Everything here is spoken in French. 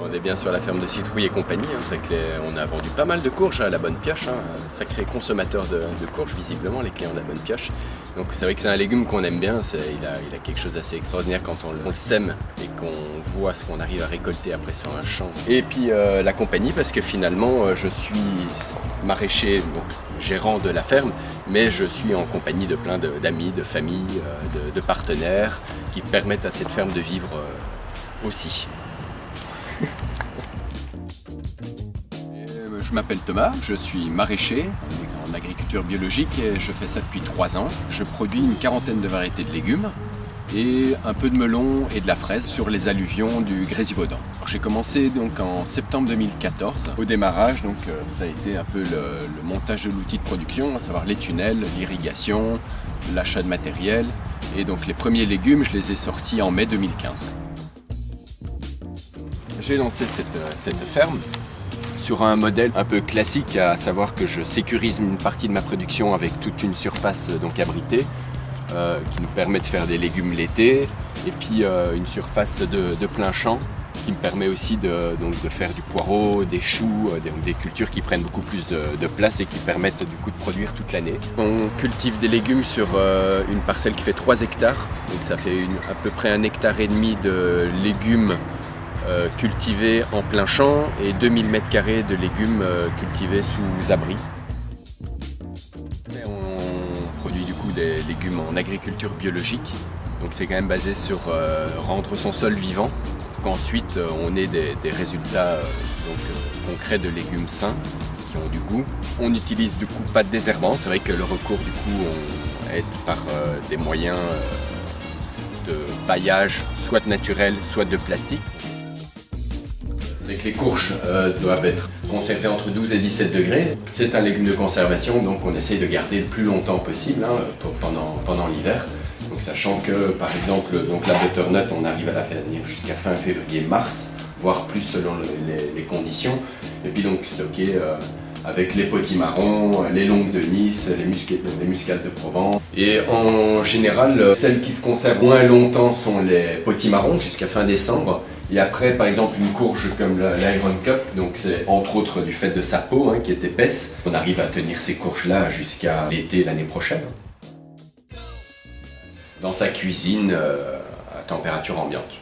On est bien sur la ferme de Citrouille et compagnie, hein. C'est vrai qu'on a vendu pas mal de courges à la bonne pioche, hein. Sacré consommateur de courges visiblement, les clients de la bonne pioche. Donc c'est vrai que c'est un légume qu'on aime bien, il a quelque chose d'assez extraordinaire quand on le sème et qu'on voit ce qu'on arrive à récolter après sur un champ. Et puis la compagnie, parce que finalement je suis maraîcher, donc gérant de la ferme, mais je suis en compagnie de plein d'amis, de familles, de partenaires qui permettent à cette ferme de vivre aussi. Je m'appelle Thomas, je suis maraîcher en agriculture biologique et je fais ça depuis 3 ans. Je produis une quarantaine de variétés de légumes et un peu de melon et de la fraise sur les alluvions du Grésivaudan. J'ai commencé donc en septembre 2014. Au démarrage, donc, ça a été un peu le montage de l'outil de production, à savoir les tunnels, l'irrigation, l'achat de matériel. Et donc les premiers légumes, je les ai sortis en mai 2015. J'ai lancé cette ferme sur un modèle un peu classique, à savoir que je sécurise une partie de ma production avec toute une surface donc abritée qui nous permet de faire des légumes l'été, et puis une surface de plein champ qui me permet aussi de faire du poireau, des choux, des cultures qui prennent beaucoup plus de place et qui permettent du coup de produire toute l'année. On cultive des légumes sur une parcelle qui fait 3 hectares, donc ça fait à peu près 1,5 hectare de légumes cultivés en plein champ et 2000 m² de légumes cultivés sous abri. On produit du coup des légumes en agriculture biologique, donc c'est quand même basé sur rendre son sol vivant pour qu'ensuite on ait des résultats concrets de légumes sains qui ont du goût. On utilise du coup pas de désherbant, c'est vrai que le recours du coup est par des moyens de paillage soit naturel soit de plastique. C'est que les courges doivent être conservées entre 12 et 17 degrés. C'est un légume de conservation, donc on essaye de garder le plus longtemps possible pendant l'hiver. Donc sachant que par exemple donc la butternut, on arrive à la faire venir jusqu'à fin février-mars, voire plus selon les conditions. Et puis donc stocké avec les potimarrons, les longues de Nice, les muscades de Provence. Et en général, celles qui se conservent moins longtemps sont les potimarrons jusqu'à fin décembre. Et après, par exemple, une courge comme l'Iron Cup, donc c'est entre autres du fait de sa peau qui est épaisse, on arrive à tenir ces courges-là jusqu'à l'été l'année prochaine. Dans sa cuisine à température ambiante.